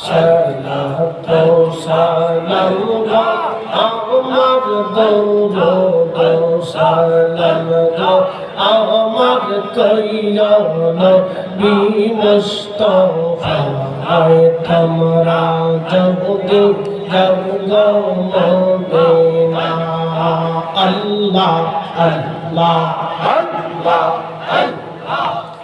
সালাত সালাম গো আমার দরুদ সালাম গো আমার কইও নবী মুস্তাফা তোমরা যদি যাও গো মদিনা আল্লাহ আল্লাহ আল্লাহ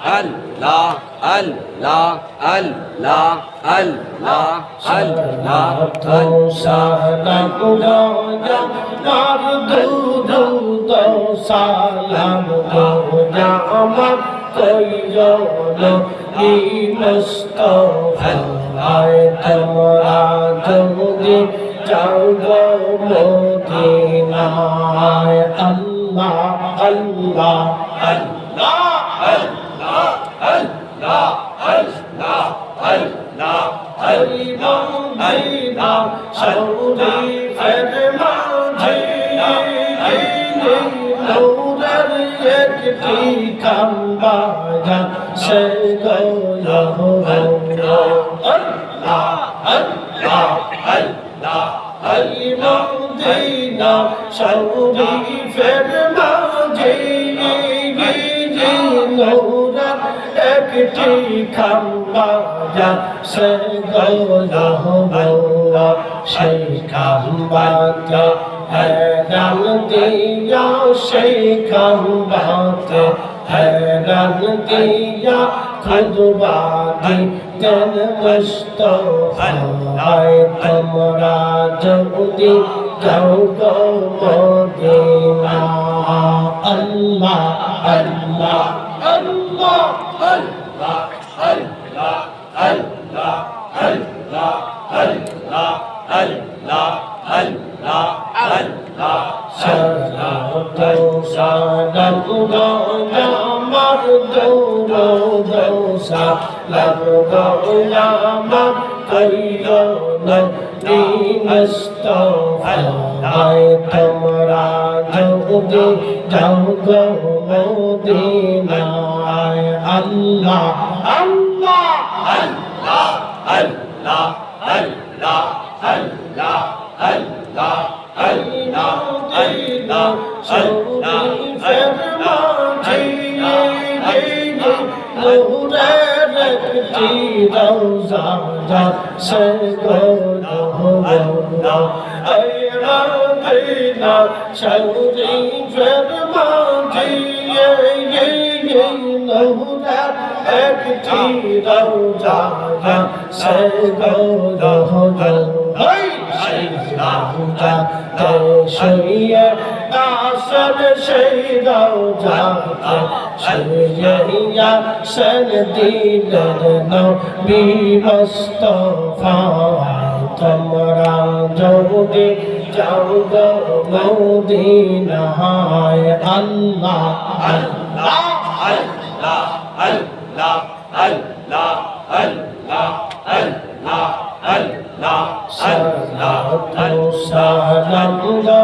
আল্লাহ আল্লাহ আল্লাহ আল্লাহ আল্লাহ সালাম গো আমার দরুদ সালাম গো আমার কইও নবী মুস্তাফা তোমরা যদি যাও গো মদিনায় আল্লাহ আল্লাহ আল্লাহ আল্লাহ আল্লাহ আল্লাহ আল্লাহ মদিনা শরীফের মাঝে নূরের একটি খাম্বা সে গো আল্লাহ আল্লাহ আল্লাহ মদিনা শরীফের মাঝে নূরের একটি খাম্বা সে গো সেই খাম্বাতে হেরান দিয়া সেই খাম্বাতে হেরান দিয়া খুদবা দিতেন মুস্তাফা তোমরা যদি যাও গো মদিনা আল্লাহ আল্লাহ আল্লাহ আল্লাহ আল্লাহ আল্লাহ আল্লাহ আল্লাহ আল্লাহ আল্লাহ আল্লাহ সালাত সালাম গো আমার দরুদ সালাম গো আমার কইও নবী মুস্তাফা তোমরা যদি যাও গো মদিনায় আল্লাহ আল্লাহ আল্লাহ আল্লাহ আল্লাহ আল্লাহ আল্লাহ আল্লাহ আল্লাহ শরীফের মাঝে নূরের একটি রওজা সে গো মদিনা শরীফের মাঝে নূরের একটি রওজা সে গো শুয়ে আসর সেই রওজাতে শুয়ে আসর দিলেন নবী মুস্তাফা তোমরা যদি যাও গো মদিনায় আল্লাহ আল্লাহ আল্লাহ আল্লাহ আল্লাহ আল্লাহ আল্লাহ আল্লাহ সালাত সালাম গো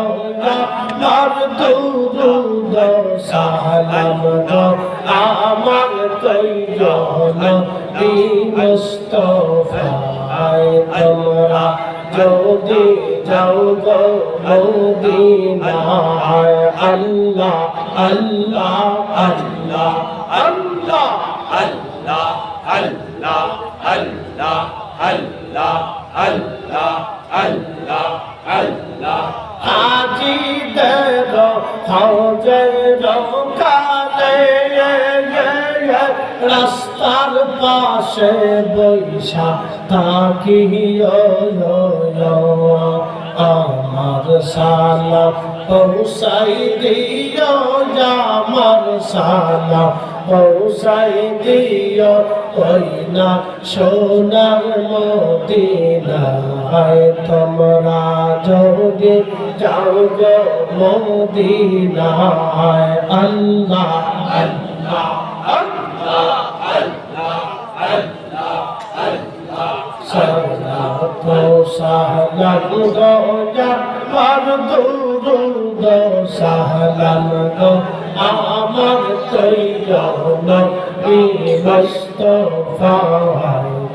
আমার দরুদ সালাম গো আমার কইও নবী মুস্তাফা তোমরা যদি যাও গো মদিনায় আল্লাহ আল্লাহ আল্লাহ আল্লাহ আল্লাহ আল্লাহ আল্লাহ আল্লাহ আল্লাহ আল্লাহ আল্লাহ হাজিদের হজের কালে রাস্তার পাশে বৈশা থাকি আমার সালাম পৌঁছাই দিও আমার সালাম পৌঁছাই দিও ওই না সোনার মদিনায় তোমরা যদি যাও গো মদিনায় আল্লাহ আল্লাহ আল্লাহ আল্লাহ আল্লাহ আল্লাহ সালাত সালাম গো আমার দরুদ সালাম গো আমার কইও নবী মুস্তাফা